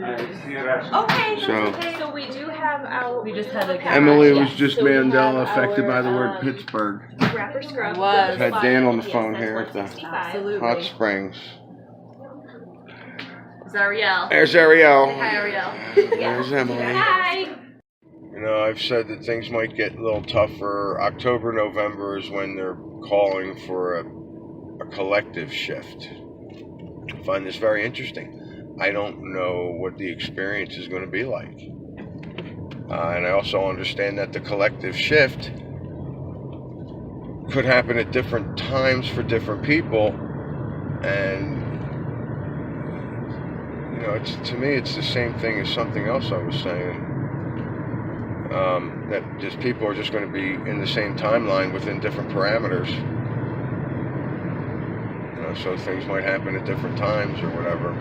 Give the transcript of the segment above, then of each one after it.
Okay, So, okay. So we do have our. We just had a Emily was Yes, just so we Mandela have affected by the our, word Pittsburgh. Rapper scrub. Was. Had Dan on the Yes, phone that's here at the 165. Absolutely. Hot Springs. It's Ariel. There's Ariel. Say hi, Ariel. There's Emily. Hi. You know, I've said that things might get a little tougher. October, November is when they're calling for a collective shift. I find this very interesting. I don't know what the experience is going to be like. And I also understand that the collective shift could happen at different times for different people. And, you know, to me, it's the same thing as something else I was saying. That just people are just going to be in the same timeline within different parameters. You know, so things might happen at different times or whatever.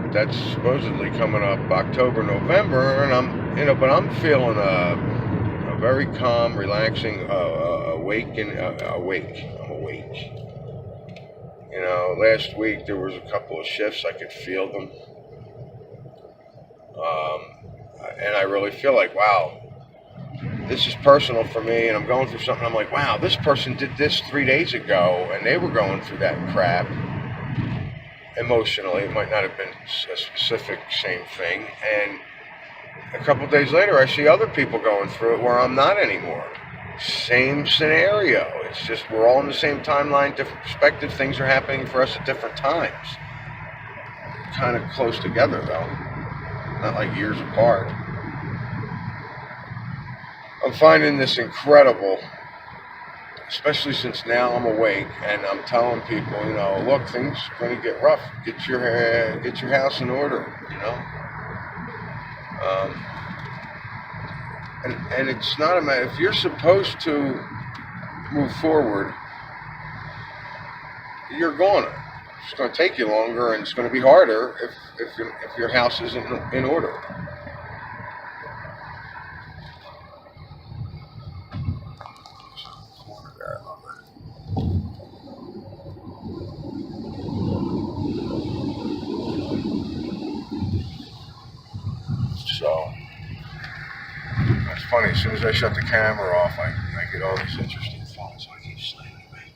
But that's supposedly coming up October, November, and I'm feeling a very calm, relaxing, awake. I'm awake. You know, last week there was a couple of shifts. I could feel them. And I really feel like, wow, this is personal for me, and I'm going through something. I'm like, wow, this person did this 3 days ago, and they were going through that crap emotionally. It might not have been a specific same thing. And a couple days later, I see other people going through it where I'm not anymore. Same scenario. It's just we're all in the same timeline, different perspective. Things are happening for us at different times. Kind of close together, though. Not like years apart. I'm finding this incredible, especially since now I'm awake and I'm telling people, you know, look, things are going to get rough. Get your house in order, you know. And it's not a matter, if you're supposed to move forward, you're gonna. It's going to take you longer, and it's going to be harder if your house isn't in order. So it's funny. As soon as I shut the camera off, I get all these interesting thoughts. I keep slamming me.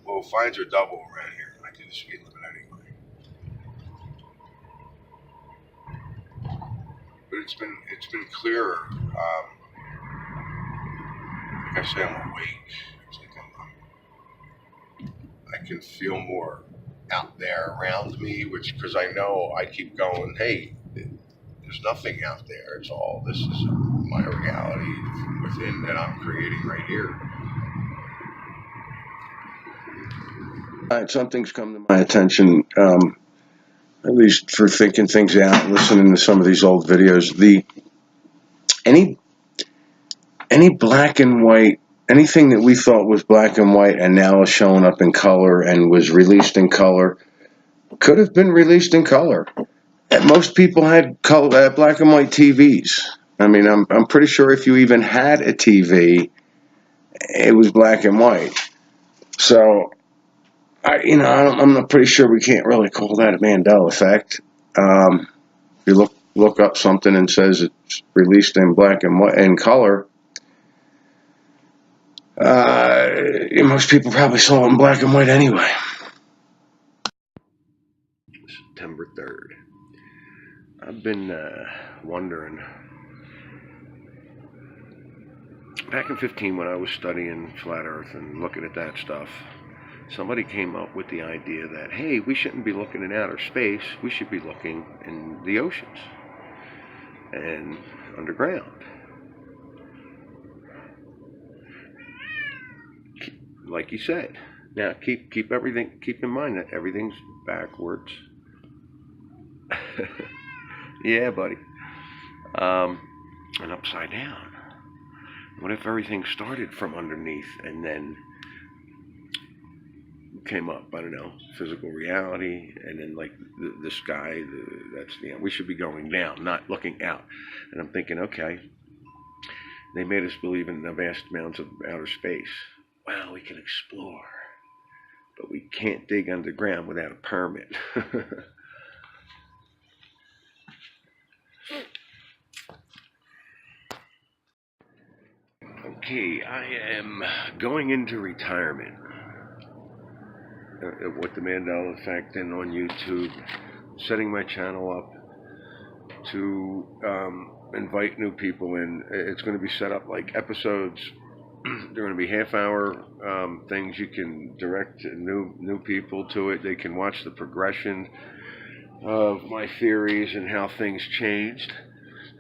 Well, fines are double around here. I do the speed limit anyway. But it's been clearer. Like I say, I'm awake. It's like I can feel more out there around me, because I know I keep going, hey, there's nothing out there. It's all, this is my reality within that I'm creating right here. All right, something's come to my attention, at least for thinking things out, listening to some of these old videos. Any black and white, anything that we thought was black and white and now is showing up in color and was released in color, could have been released in color. And most people had color, black and white TVs. I mean, I'm pretty sure if you even had a TV, it was black and white. So, I'm not pretty sure we can't really call that a Mandela effect. If you look up something and says it's released in black and white in color, most people probably saw it in black and white anyway. September 3rd. I've been wondering. Back in 15, when I was studying flat Earth and looking at that stuff, somebody came up with the idea that, hey, we shouldn't be looking in outer space. We should be looking in the oceans and underground. Like you said. Now, keep in mind that everything's backwards. Yeah, buddy. And upside down. What if everything started from underneath and then came up? I don't know, physical reality, and then like the sky. We should be going down, not looking out. And I'm thinking, okay, they made us believe in the vast amounts of outer space. Wow, we can explore. but we can't dig underground without a permit. Okay, I am going into retirement with the Mandela Effect and on YouTube, setting my channel up to invite new people in. It's going to be set up like episodes. They're going to be half-hour things. You can direct new people to it. They can watch the progression of my theories and how things changed,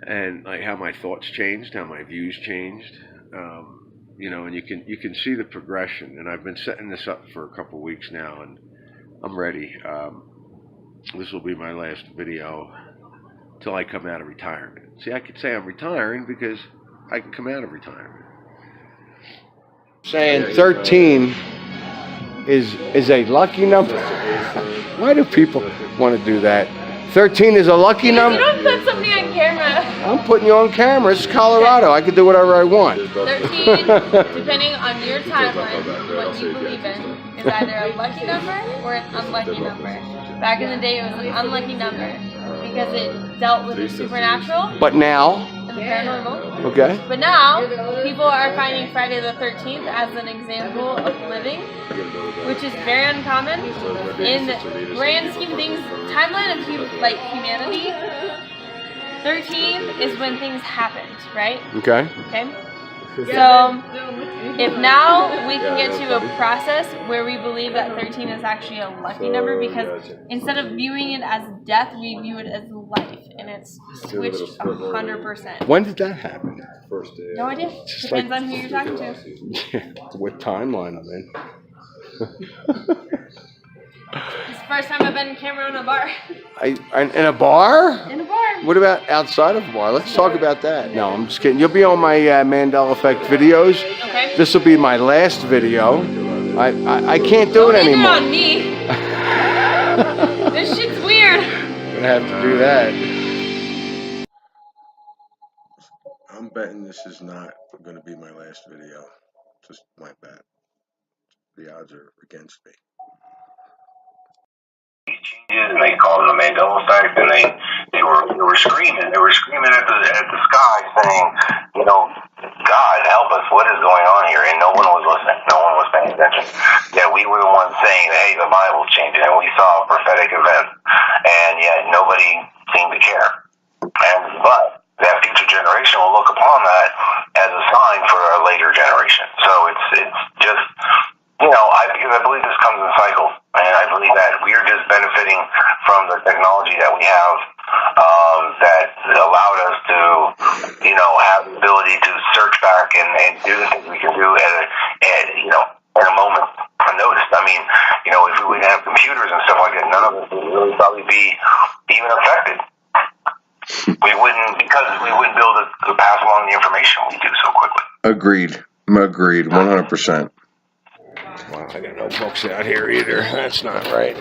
and like how my thoughts changed, how my views changed. You know, and you can see the progression. And I've been setting this up for a couple weeks now, and I'm ready. This will be my last video till I come out of retirement. See, I could say I'm retiring because I can come out of retirement. Saying 13 is a lucky number. Why do people want to do that? 13 is a lucky number. You don't put something on camera. I'm putting you on camera. It's Colorado. I can do whatever I want. 13, depending on your timeline, what you believe in, is either a lucky number or an unlucky number. Back in the day, it was an unlucky number because it dealt with the supernatural. But now, and the paranormal. Okay. But now, people are finding Friday the 13th as an example of living, which is very uncommon in the grand scheme of things. Timeline of humanity, 13 is when things happened, right? Okay. Okay. So, if now we can get to a process where we believe that 13 is actually a lucky number, because instead of viewing it as death, we view it as life, and it's switched 100%. When did that happen? No idea. Depends on who you're talking to. Yeah, what timeline I'm in. It's the first time I've been in camera in a bar. In a bar? In a bar. What about outside of a bar? Let's talk about that. No, I'm just kidding. You'll be on my Mandela Effect videos. Okay. This will be my last video. I can't do it anymore. Don't on me. This shit's weird. I'm gonna have to do that. I'm betting this is not gonna be my last video. Just my bet. The odds are against me. And they called it the Mandela Effect, and they were screaming at the sky, saying, you know, God help us, what is going on here? And no one was listening, no one was paying attention. Yeah, we were the ones saying, hey, the Bible's changing, and we saw a prophetic event, and yet nobody seemed to care. But that future generation will look upon that as a sign for a later generation. So it's just, you know, because I believe this comes in cycles, and I believe that we are just benefiting from the technology that we have, that allowed us to, you know, have the ability to search back and do the things we can do at a moment of notice. I mean, you know, if we wouldn't have computers and stuff like that, none of us would really probably be even affected. We wouldn't be able to pass along the information we do so quickly. Agreed, 100%. Wow, I got no books out here either. That's not right.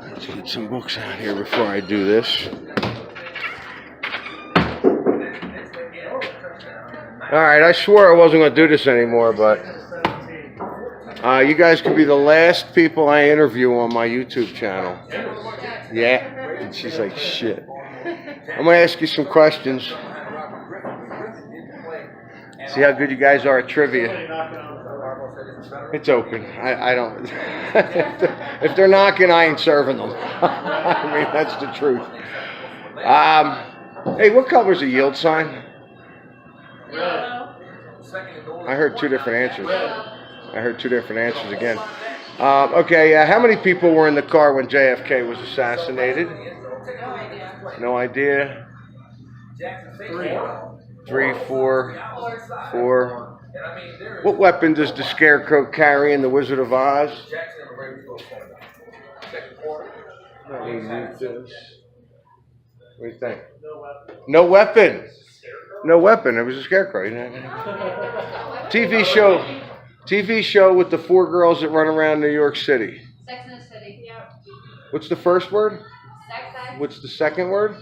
Let's get some books out here before I do this. Alright, I swore I wasn't going to do this anymore, but you guys could be the last people I interview on my YouTube channel. Yeah? And she's like, shit. I'm going to ask you some questions. See how good you guys are at trivia. It's open. I don't. If they're knocking, I ain't serving them. I mean, that's the truth. Hey, what color's a yield sign? I heard two different answers. Again. Okay, how many people were in the car when JFK was assassinated? No idea. 3, 4. What weapon does the Scarecrow carry in The Wizard of Oz? What do you think? No weapon. No weapon. It was a Scarecrow. TV show with the 4 girls that run around New York City. Sex and the City. Yeah. What's the first word? Sex. What's the second word?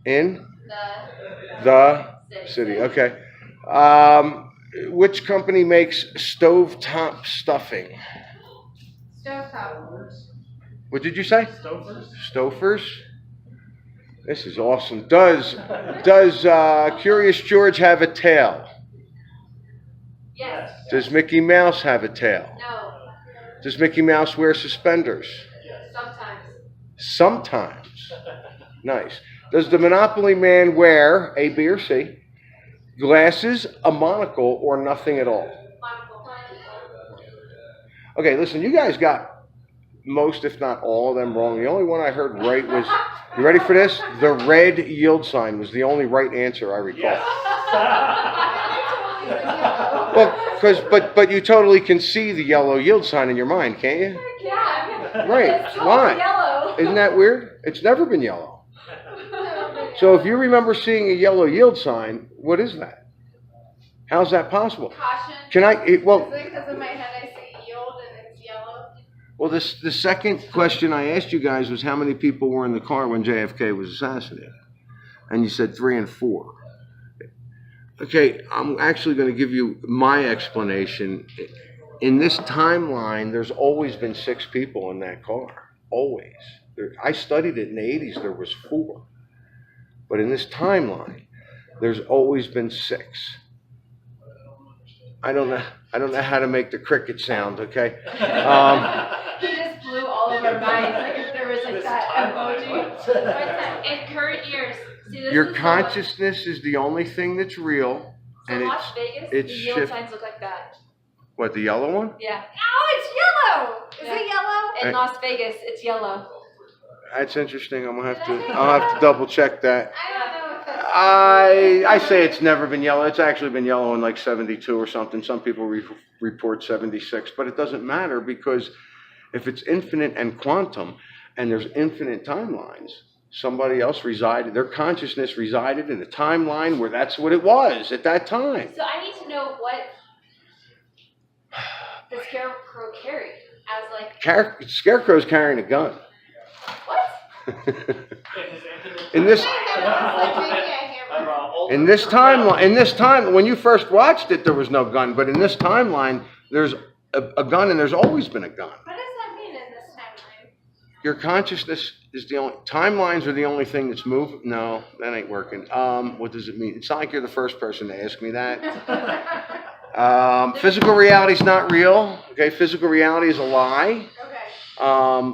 In. In? The city. Okay. Which company makes stovetop stuffing? Stovetop. What did you say? Stofers. This is awesome. Does Curious George have a tail? Yes. Does Mickey Mouse have a tail? No. Does Mickey Mouse wear suspenders? Sometimes. Sometimes. Nice. Does the Monopoly Man wear A, B, or C? Glasses, a monocle, or nothing at all? Monocle. Okay, listen, you guys got most, if not all of them wrong. The only one I heard right was, you ready for this? The red yield sign was the only right answer I recall. Well, but you totally can see the yellow yield sign in your mind, can't you? Yeah. Right. It's totally Why? yellow. Isn't that weird? It's never been yellow. So if you remember seeing a yellow yield sign, what is that? How's that possible? Caution. Can I? Well, Because in my head I see yield and it's yellow. well, the second question I asked you guys was how many people were in the car when JFK was assassinated, and you said 3 and 4. Okay, I'm actually going to give you my explanation. In this timeline, there's always been 6 people in that car. Always. I studied it in the 80s. There was 4. But in this timeline, there's always been 6. I don't know how to make the cricket sound, okay? He just blew all of our minds. Like if there was like that emoji. In current years, see this Your is consciousness is the only thing that's real, so and Las Vegas, it's the yield shift. signs look like that. What, the yellow one? Yeah. Oh, it's yellow. Is Yeah. it yellow? In Las Vegas, it's yellow. That's interesting. I'll have to double check that. I don't know if that's. I say it's never been yellow. It's actually been yellow in like 72 or something. Some people report 76, but it doesn't matter because if it's infinite and quantum and there's infinite timelines, somebody else their consciousness resided in a timeline where that's what it was at that time. So I need to know what the scarecrow carried as like. Scarecrow's carrying a gun. What? In this timeline, when you first watched it, there was no gun. But in this timeline, there's a gun, and there's always been a gun. What does that mean in this timeline? Your consciousness is the only timelines are the only thing that's moving. No, that ain't working. What does it mean? It's not like you're the first person to ask me that. Physical reality is not real. Okay, physical reality is a lie. Okay.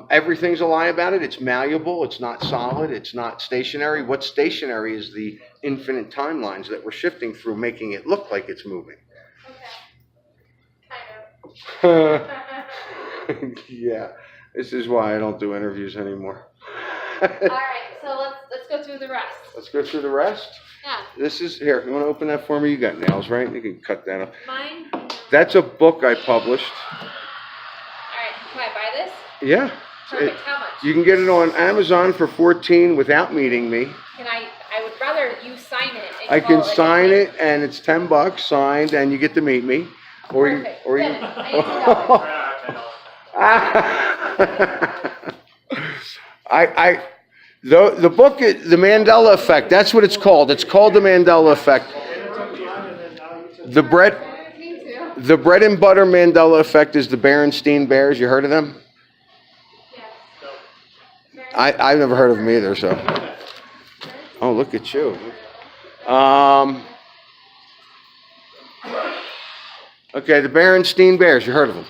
Everything's a lie about it. It's malleable. It's not solid. It's not stationary. What's stationary is the infinite timelines that we're shifting through, making it look like it's moving. Okay. Kind of. Yeah, this is why I don't do interviews anymore. All right, so let's go through the rest. Let's go through the rest. Yeah. This is here. You want to open that for me? You got nails, right? You can cut that up. Mine. That's a book I published. All right, can I buy this? Yeah. Perfect. How much? You can get it on Amazon for $14 without meeting me. Can I would rather you sign it. And I call can like a sign gift. it, and it's $10 signed, and you get to meet me. Or you, Perfect. or you. Then I need $10. The book is The Mandela Effect. That's what it's called. It's called The Mandela Effect. The bread and butter Mandela Effect is the Berenstein Bears. You heard of them? I've never heard of them either. So, oh, look at you. Okay, the Berenstein Bears. You heard of them?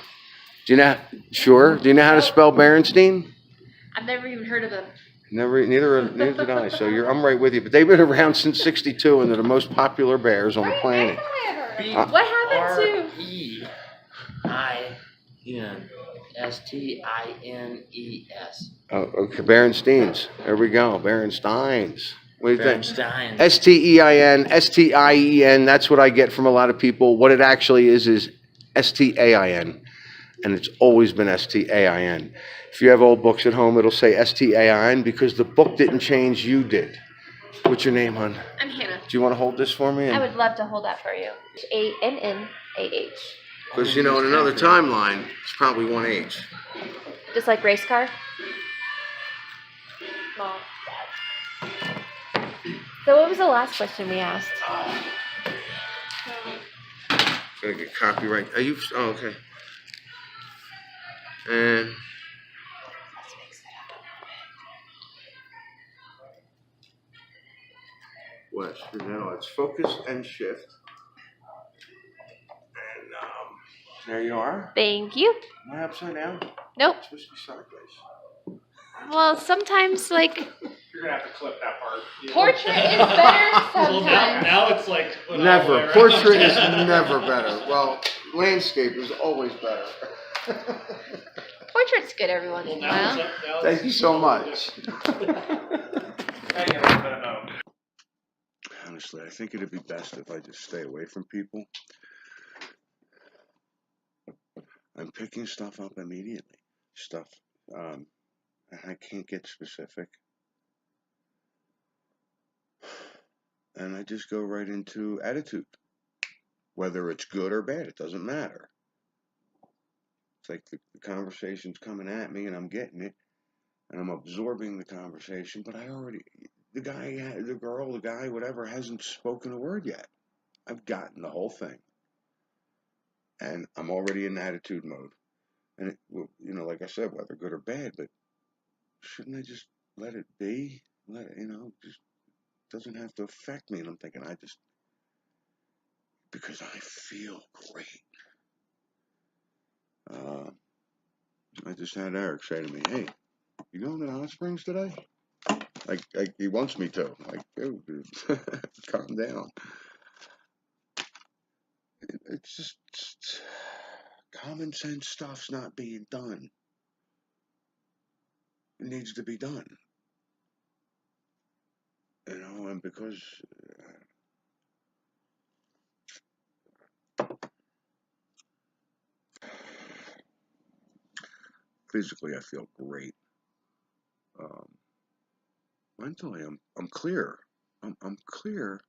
Do you know? Sure. Do you know how to spell Berenstein? I've never even heard of them. Neither did I. So I'm right with you. But they've been around since '62, and they're the most popular bears on the planet. What happened to? Reinstines. Oh, okay, Berensteins. There we go. Berensteins. What do you think? Berenstein. Stein. That's what I get from a lot of people. What it actually is Stain, and it's always been Stain. If you have old books at home, it'll say Stain because the book didn't change. You did. What's your name, hon? I'm Hannah. Do you want to hold this for me? I would love to hold that for you. ANNAH. Because in another timeline, it's probably 1H. Just like race car. Mom, Dad. So what was the last question we asked? gonna get copyright. Are you? Oh, okay. And West. Now it's focus and shift. And there you are. Thank you. Am I upside down? Nope. It's supposed to be sideways. Well, sometimes like You're gonna have to clip that part. portrait is better Well, sometimes. now it's like split all the way Never. around. Portrait is never better. Well, landscape is always better. Portrait's good every once Well, in a now while. it's Thank you so much. Honestly, I think it'd be best if I just stay away from people. I'm picking stuff up immediately. Stuff, I can't get specific. And I just go right into attitude. Whether it's good or bad, it doesn't matter. It's like the conversation's coming at me and I'm getting it. And I'm absorbing the conversation, but the guy, the girl, the guy, whatever, hasn't spoken a word yet. I've gotten the whole thing. And I'm already in attitude mode. And, like I said, whether good or bad, but shouldn't I just let it be? Just doesn't have to affect me. And I'm thinking, because I feel great. I just had Eric say to me, hey, you going to the hot springs today? Like he wants me to. Like, dude, calm down. It's just common sense stuff's not being done. It needs to be done. And because physically I feel great. Mentally I'm clear. I'm clear.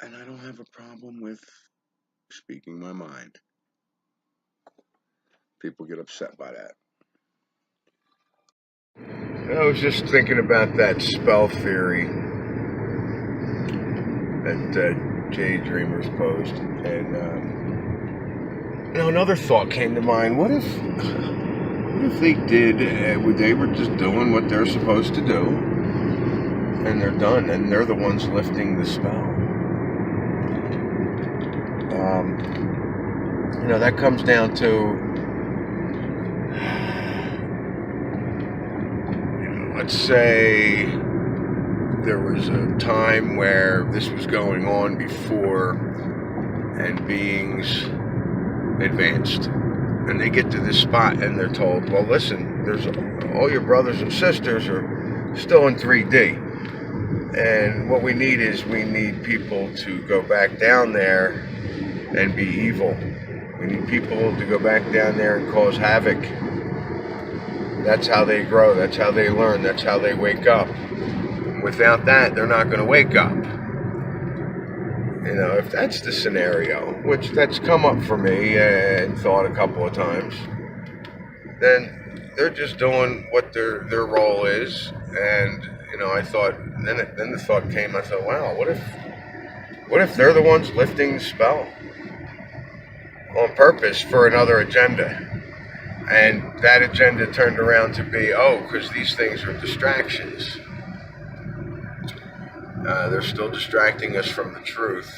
And I don't have a problem with speaking my mind. People get upset by that. I was just thinking about that spell theory that Jay Dreamers posed, and another thought came to mind. What if they did? They were just doing what they're supposed to do, and they're done, and they're the ones lifting the spell. That comes down to, let's say there was a time where this was going on before and beings advanced. And they get to this spot and they're told, well, listen, there's all your brothers and sisters are still in 3D. And what we need people to go back down there and be evil. We need people to go back down there and cause havoc. That's how they grow. That's how they learn. That's how they wake up. Without that, they're not going to wake up. If that's the scenario, which that's come up for me and thought a couple of times, then they're just doing what their role is. And I thought, then the thought came. I thought, wow, what if they're the ones lifting the spell on purpose for another agenda? And that agenda turned around to be, because these things are distractions. They're still distracting us from the truth.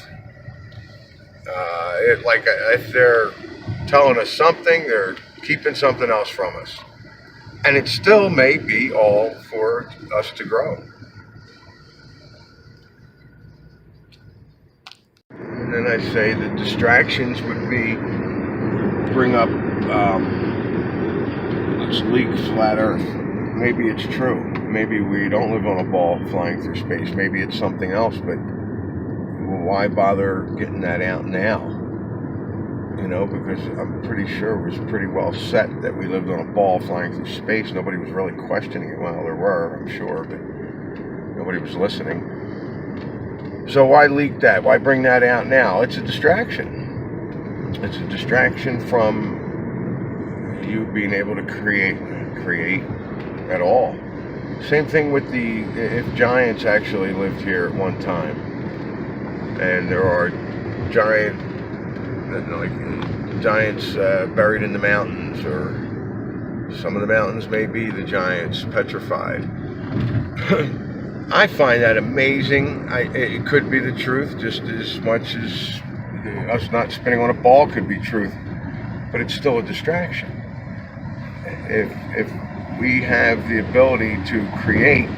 If they're telling us something, they're keeping something else from us. And it still may be all for us to grow. And then I say the distractions would bring up, let's leak flat Earth. Maybe it's true. Maybe we don't live on a ball flying through space. Maybe it's something else, but why bother getting that out now? Because I'm pretty sure it was pretty well set that we lived on a ball flying through space. Nobody was really questioning it. Well, there were, I'm sure, but nobody was listening. So why leak that? Why bring that out now? It's a distraction. It's a distraction from you being able to create at all. Same thing with if giants actually lived here at one time and there are giants buried in the mountains, or some of the mountains may be the giants petrified. I find that amazing. It could be the truth just as much as us not spinning on a ball could be truth, but it's still a distraction. If we have the ability to create,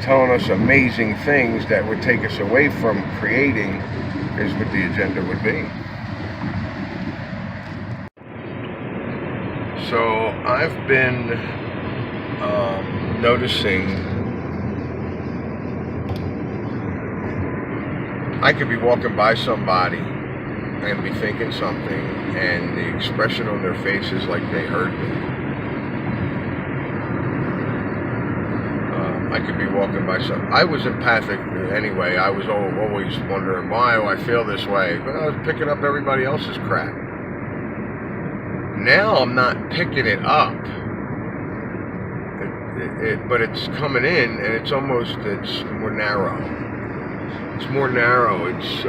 telling us amazing things that would take us away from creating, is what the agenda would be. So I've been noticing I could be walking by somebody and be thinking something, and the expression on their face is like they heard me. I could be walking by I was empathic anyway. I was always wondering, why do I feel this way? But I was picking up everybody else's crap. Now I'm not picking it up. But it's coming in, and it's more narrow. It's more narrow. It's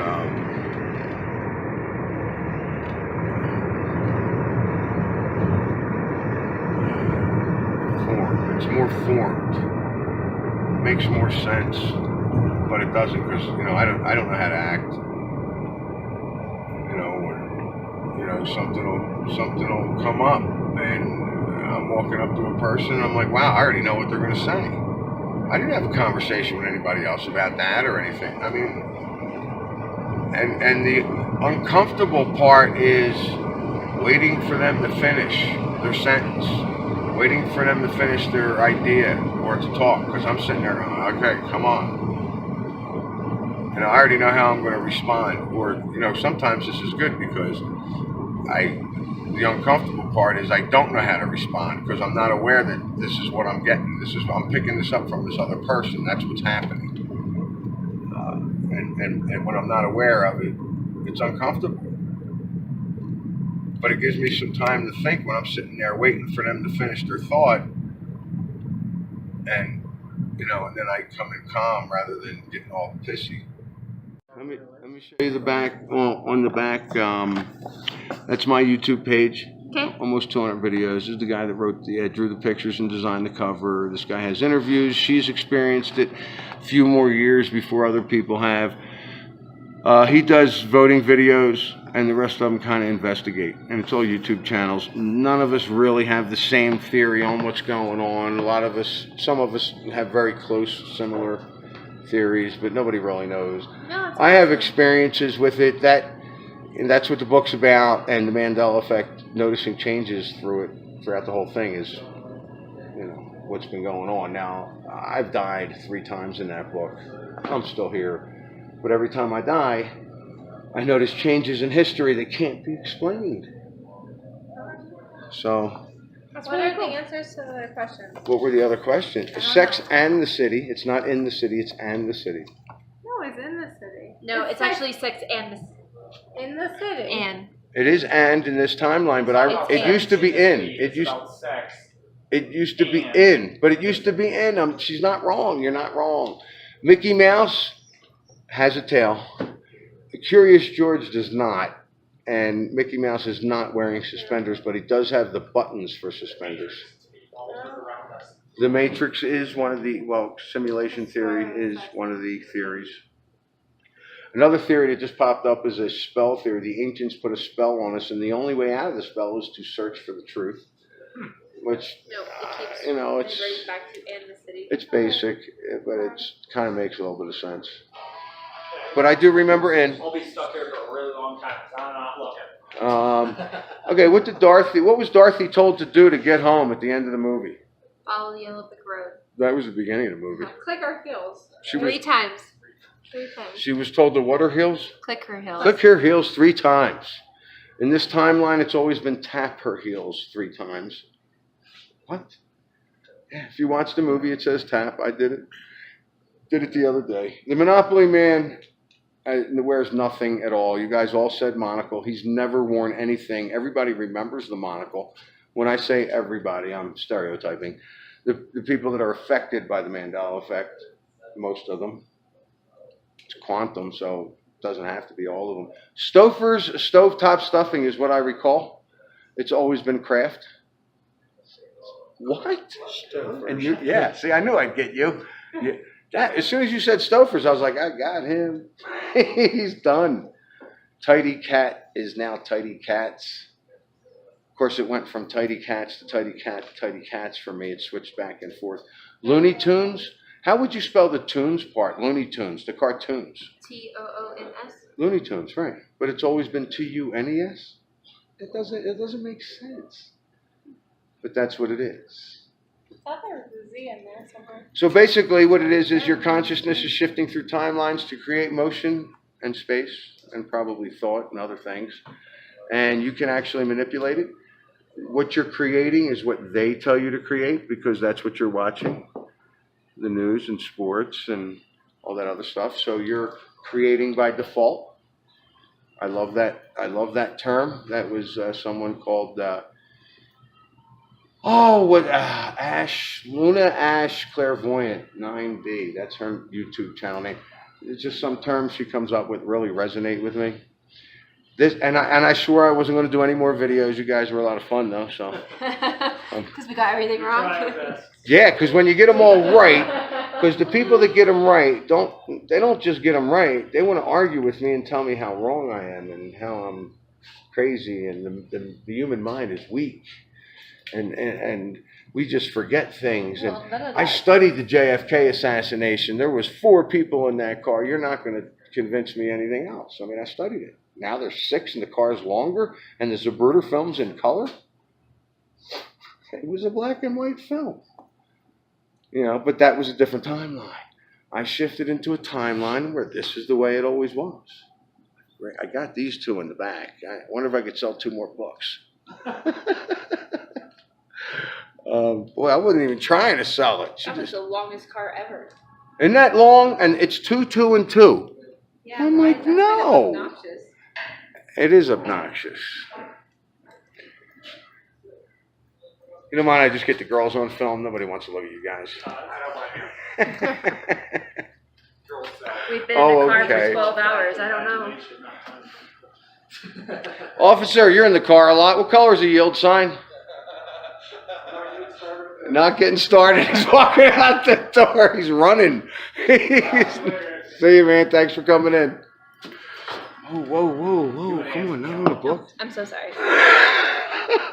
formed. It's more formed. It makes more sense, but it doesn't, because I don't know how to act. Something will come up, and I'm walking up to a person, I'm like, wow, I already know what they're going to say. I didn't have a conversation with anybody else about that or anything. I mean, and the uncomfortable part is waiting for them to finish their sentence, waiting for them to finish their idea or to talk, because I'm sitting there going, okay, come on. And I already know how I'm going to respond. Or, sometimes this is good, because the uncomfortable part is I don't know how to respond, because I'm not aware that this is what I'm getting. I'm picking this up from this other person. That's what's happening. And when I'm not aware of it, it's uncomfortable. But it gives me some time to think when I'm sitting there waiting for them to finish their thought. And, and then I come in calm rather than getting all pissy. Let me show you the back. Well, on the back, that's my YouTube page. Okay. Almost 200 videos. This is the guy that drew the pictures and designed the cover. This guy has interviews. She's experienced it a few more years before other people have. He does voting videos, and the rest of them kind of investigate. And it's all YouTube channels. None of us really have the same theory on what's going on. Some of us have very close, similar theories, but nobody really knows. No, I have experiences with it, and that's what the book's about, and the Mandela effect, noticing changes throughout the whole thing is, what's been going on. Now, I've died 3 times in that book. I'm still here. But every time I die, I notice changes in history that can't be explained. So, What are the answers to the questions? what were the other questions? Sex and the city. It's not in the city, it's and the city. No, it's in the city. No, it's actually sex and In the city. and. It is and in this timeline, but it used to be in. It used to be in, but it used to be in. She's not wrong. You're not wrong. Mickey Mouse has a tail. Curious George does not. And Mickey Mouse is not wearing suspenders, but he does have the buttons for suspenders. The Matrix is one of the, simulation theory is one of the theories. Another theory that just popped up is a spell theory. The ancients put a spell on us, and the only way out of the spell is to search for the truth. Which, No, it keeps it's reverting back to in the city. it's basic, but it kind of makes a little bit of sense. But I do remember I'll be stuck here for a really long time, so I'm not looking. okay, what was Dorothy told to do to get home at the end of the movie? Follow the yellow brick road. That was the beginning of the movie. Click our heels. Three times. She was told to what her heels? Click her heels. Click her heels 3 times. In this timeline, it's always been tap her heels 3 times. What? Yeah, if you watch the movie, it says tap. I did it. Did it the other day. The Monopoly Man wears nothing at all. You guys all said monocle. He's never worn anything. Everybody remembers the monocle. When I say everybody, I'm stereotyping. The people that are affected by the Mandela effect, most of them. It's quantum, so it doesn't have to be all of them. Stouffer's stovetop stuffing is what I recall. It's always been Kraft. What? And you, yeah, see, I knew I'd get you. As soon as you said Stouffer's, I was like, I got him. He's done. Tidy Cat is now Tidy Cats. Of course, it went from Tidy Cats to Tidy Cat to Tidy Cats for me. It switched back and forth. Looney Tunes. How would you spell the tunes part? Looney Tunes, the cartoons. Toons. Looney Tunes, right? But it's always been Tunes. It doesn't make sense. But that's what it is. I thought there was a Z in there somewhere. So basically, what it is your consciousness is shifting through timelines to create motion and space and probably thought and other things, and you can actually manipulate it. What you're creating is what they tell you to create because that's what you're watching. The news and sports and all that other stuff. So you're creating by default. I love that term. That was someone called Luna Ash Clairvoyant 9D. That's her YouTube channel name. It's just some terms she comes up with really resonate with me. I swore I wasn't going to do any more videos. You guys were a lot of fun though. So Because we got everything wrong. yeah, because when you get them all right, because the people that get them right don't just get them right. They want to argue with me and tell me how wrong I am and how I'm crazy and the human mind is weak and we just forget things. And I studied the JFK assassination. There was 4 people in that car. You're not going to convince me anything else. I mean, I studied it. Now there's 6 and the car's longer and the Zapruder film's in color. It was a black and white film. But that was a different timeline. I shifted into a timeline where this is the way it always was. I got these 2 in the back. I wonder if I could sell 2 more books. Boy, I wasn't even trying to sell it. That was the longest car ever. Isn't that long? And it's 2, 2, and 2. Yeah, I'm like, that's kind of no. obnoxious. It is obnoxious. You don't mind I just get the girls on film? Nobody wants to look at you guys. I don't mind you. We've been in the car okay. for 12 hours. I don't know. Officer, you're in the car a lot. What color is the yield sign? Not getting started. He's walking out the door. He's running. See you, man. Thanks for coming in. Whoa. Come on, not on the book. I'm so sorry.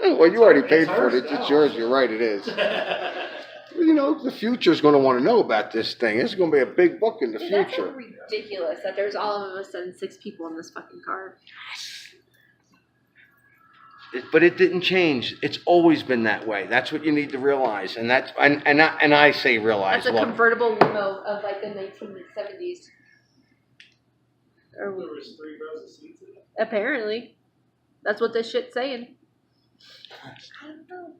Well, you already paid for it. It's yours. You're right. It is. The future's going to want to know about this thing. It's going to be a big book in the future. That's so ridiculous that there's all of a sudden 6 people in this fucking car. But it didn't change. It's always been that way. That's what you need to realize. And I say realize. That's a convertible limo of like the 1970s. There was 3 rows of seats in it. Apparently. That's what this shit's saying. I don't know.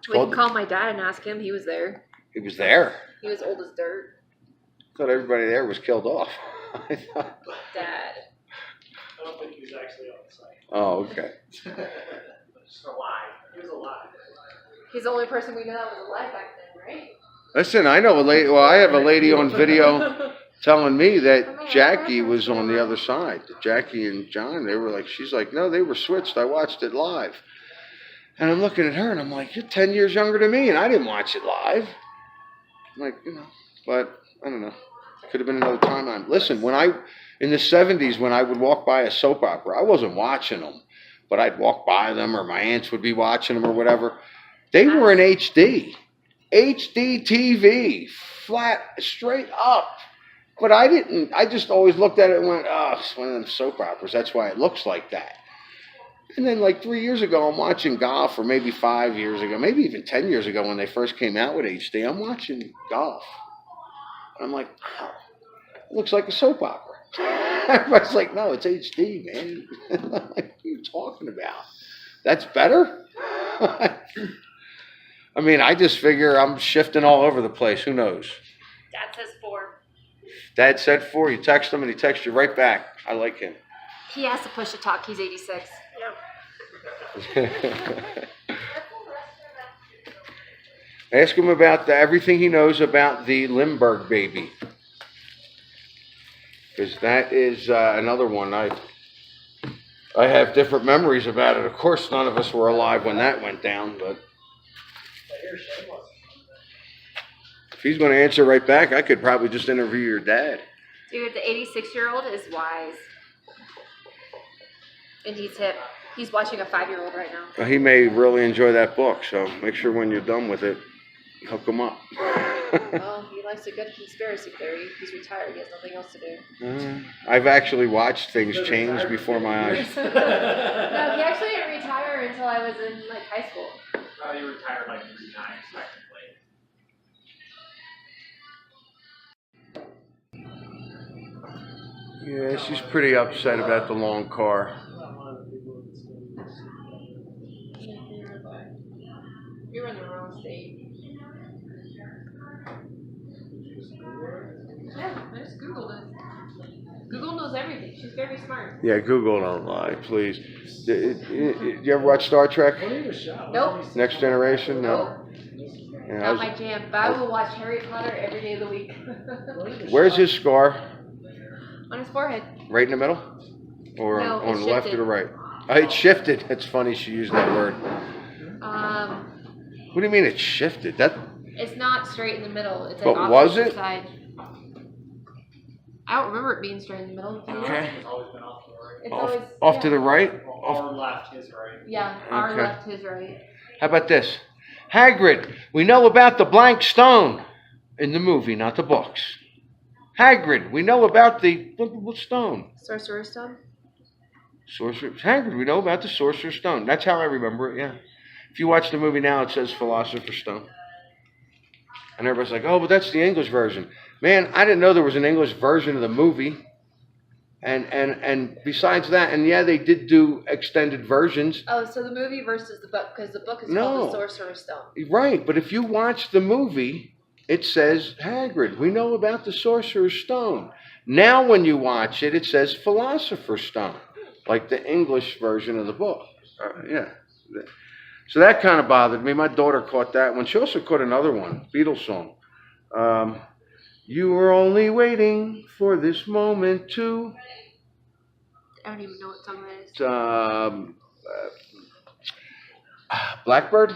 We can call my dad and ask him. He was there. He was there. He was old as dirt. I thought everybody there was killed off. Dad. I don't think he was actually on the site. Oh, okay. Just a lie. He was alive. He's the only person we know that was alive back then, right? Listen, I know a lady. Well, I have a lady on video telling me that Jackie was on the other side. Jackie and John, she's like, no, they were switched. I watched it live. And I'm looking at her and I'm like, you're 10 years younger than me and I didn't watch it live. I'm like, but I don't know. Could have been another timeline. Listen, in the 70s, when I would walk by a soap opera, I wasn't watching them, but I'd walk by them or my aunts would be watching them or whatever. They were in HD. HD TV. Flat, straight up. But I just always looked at it and went, oh, it's one of them soap operas. That's why it looks like that. And then like 3 years ago, I'm watching golf, or maybe 5 years ago, maybe even 10 years ago when they first came out with HD, I'm watching golf. And I'm like, wow, it looks like a soap opera. Everybody's like, no, it's HD, man. I'm like, what are you talking about? That's better? I mean, I just figure I'm shifting all over the place. Who knows? Dad says 4. Dad said 4. You text him and he texts you right back. I like him. He has to push to talk. He's 86. Ask him about everything he knows about the Lindbergh baby. Because that is another one I have different memories about it. Of course, none of us were alive when that went down, but if he's going to answer right back, I could probably just interview your dad. Dude, the 86-year-old is wise. And he's hip. He's watching a 5-year-old right now. He may really enjoy that book, so make sure when you're done with it, hook him up. Well, he likes a good conspiracy theory. He's retired. He has nothing else to do. I've actually watched things change before my eyes. No, he actually didn't retire until I was in like high school. You retired like 3 times, technically. Yeah, she's pretty upset about the long car. You're in the wrong state. Yeah, I just Googled it. Google knows everything. She's very smart. Yeah, Google don't lie, please. You ever watch Star Trek? Nope. Next Generation? No. Yeah, Not my jam, but I will watch Harry Potter every day of the week. Where's his scar? On his forehead. Right in the middle? Or No, on it's the left or shifted. the right? It shifted. It's funny she used that word. What do you mean it shifted? It's not straight in the middle. It's But like off was to the it? side. I don't remember it being straight in the middle. Okay. It's always been off to the right. It's Off, always off to the right? Our left, his right. Yeah, our Okay. left, his right. How about this? Hagrid, we know about the blank stone in the movie, not the books. Hagrid, we know about the what stone? Sorcerer's Stone. Hagrid, we know about the Sorcerer's Stone. That's how I remember it, yeah. If you watch the movie now, it says Philosopher's Stone. And everybody's like, oh, but that's the English version. Man, I didn't know there was an English version of the movie. And besides that, and yeah, they did do extended versions. Oh, so the movie versus the book, because the book is No. called The Sorcerer's Stone. Right, but if you watch the movie, it says Hagrid, we know about the Sorcerer's Stone. Now when you watch it, it says Philosopher's Stone, like the English version of the book. Yeah. So that kind of bothered me. My daughter caught that one. She also caught another one, Beatles song. You were only waiting for this moment to... I don't even know what song that is. Blackbird?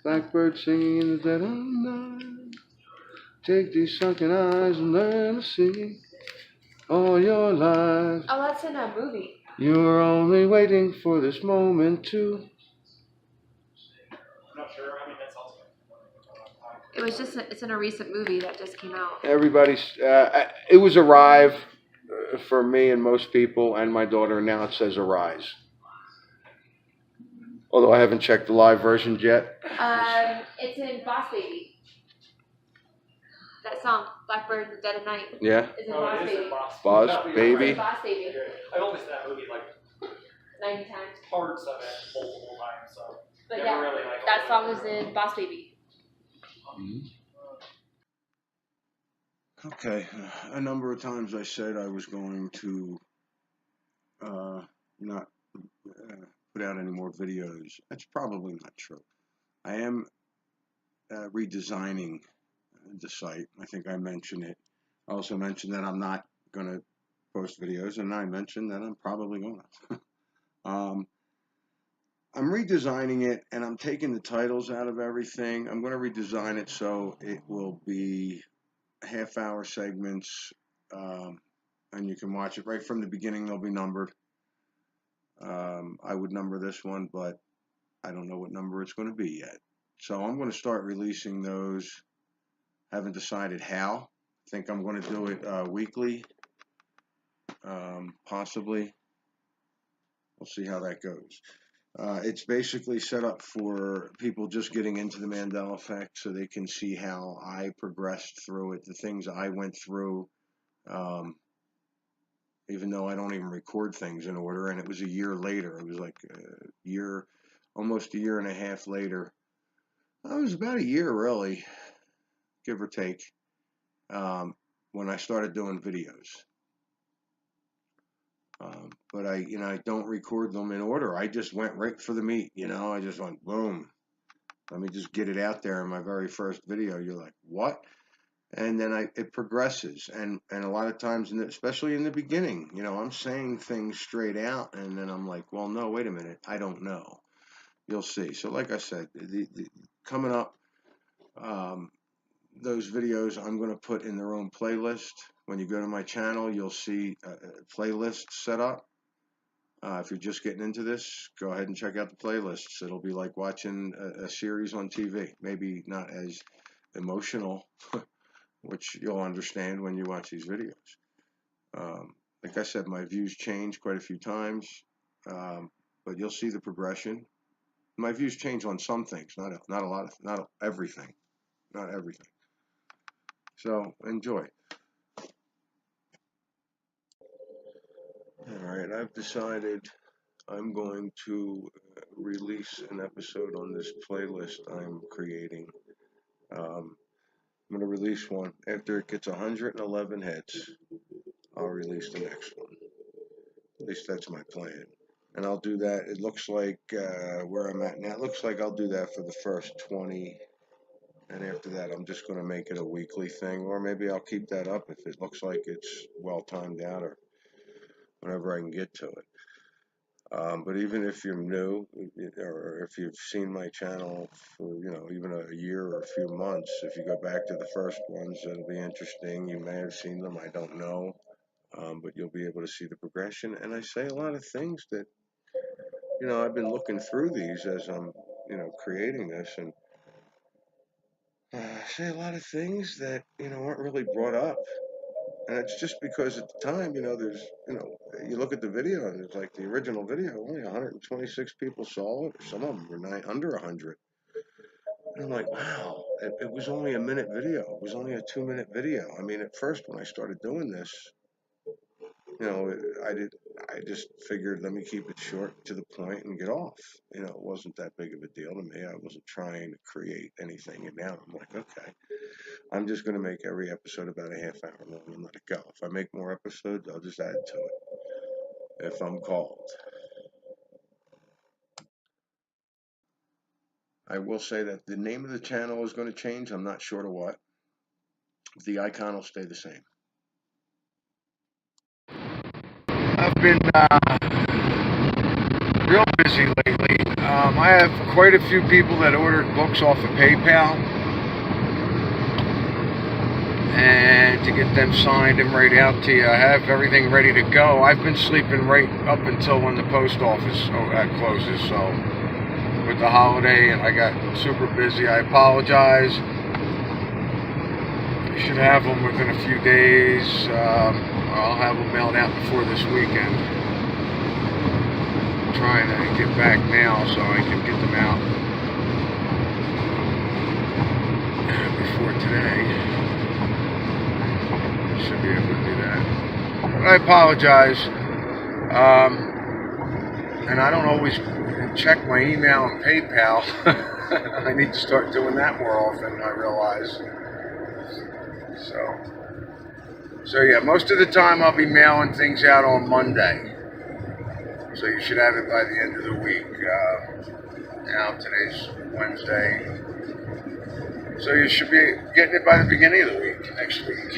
Blackbird singing in the dead of night. Take these sunken eyes and learn to see all your life. Oh, that's in a movie. You were only waiting for this moment to... I'm not sure. I mean, that's also. It was just, it's in a recent movie that just came out. Everybody's... it was Arrive for me and most people and my daughter, and now it says Arise. Although I haven't checked the live versions yet. It's in Boss Baby. That song, Blackbird in the Dead of Night, Yeah? is in Boss Baby. Boss That- Baby. It's Boss Baby. I've only seen that movie like 90 times. parts of it multiple times, so. But never yeah, really, like, that song was in Boss Baby. Okay, a number of times I said I was going to not put out any more videos. That's probably not true. I am redesigning the site. I think I mentioned it. I also mentioned that I'm not going to post videos, and I mentioned that I'm probably going to. I'm redesigning it, and I'm taking the titles out of everything. I'm going to redesign it so it will be half-hour segments, and you can watch it right from the beginning. They'll be numbered. I would number this one, but I don't know what number it's going to be yet. So I'm going to start releasing those. Haven't decided how. I think I'm going to do it weekly, possibly. We'll see how that goes. It's basically set up for people just getting into the Mandela Effect so they can see how I progressed through it, the things I went through, even though I don't even record things in order, and it was a year later. It was like almost a year and a half later. It was about a year, really, give or take, when I started doing videos. But I don't record them in order. I just went right for the meat, I just went boom. Let me just get it out there in my very first video. You're like, what? And then it progresses, and a lot of times, especially in the beginning, I'm saying things straight out, and then I'm like, well, no, wait a minute, I don't know. You'll see. So, like I said, coming up, those videos I'm going to put in their own playlist. When you go to my channel, you'll see a playlist set up. If you're just getting into this, go ahead and check out the playlists. It'll be like watching a series on TV. Maybe not as emotional, which you'll understand when you watch these videos. Like I said, my views change quite a few times, but you'll see the progression. My views change on some things, not a lot of, not everything. So enjoy. All right, I've decided I'm going to release an episode on this playlist I'm creating. I'm going to release one. After it gets 111 hits, I'll release the next one. At least that's my plan. And I'll do that. It looks like where I'm at now, it looks like I'll do that for the first 20. And after that, I'm just going to make it a weekly thing. Or maybe I'll keep that up if it looks like it's well timed out, or whenever I can get to it. But even if you're new, or if you've seen my channel for, even a year or a few months, if you go back to the first ones, it'll be interesting. You may have seen them, I don't know. But you'll be able to see the progression. And I say a lot of things that, I've been looking through these as I'm, creating this, and I say a lot of things that, aren't really brought up. And it's just because at the time, there's, you look at the video, and it's like the original video, only 126 people saw it, or some of them were under 100. And I'm like, wow, it was only a minute video. It was only a 2-minute video. I mean, at first when I started doing this, I just figured, let me keep it short, to the point, and get off. It wasn't that big of a deal to me. I wasn't trying to create anything. And now I'm like, okay, I'm just going to make every episode about a half hour long and let it go. If I make more episodes, I'll just add to it if I'm called. I will say that the name of the channel is going to change. I'm not sure to what. The icon will stay the same. I've been real busy lately. I have quite a few people that ordered books off of PayPal, and to get them signed and right out to you. I have everything ready to go. I've been sleeping right up until when the post office closes, so with the holiday, and I got super busy. I apologize. I should have them within a few days. I'll have them mailed out before this weekend. I'm trying to get back now so I can get them out before today. Should be able to do that. But I apologize. And I don't always check my email and PayPal. I need to start doing that more often, I realize. So yeah, most of the time I'll be mailing things out on Monday. So you should have it by the end of the week. Now today's Wednesday. So you should be getting it by the beginning of the week, next week.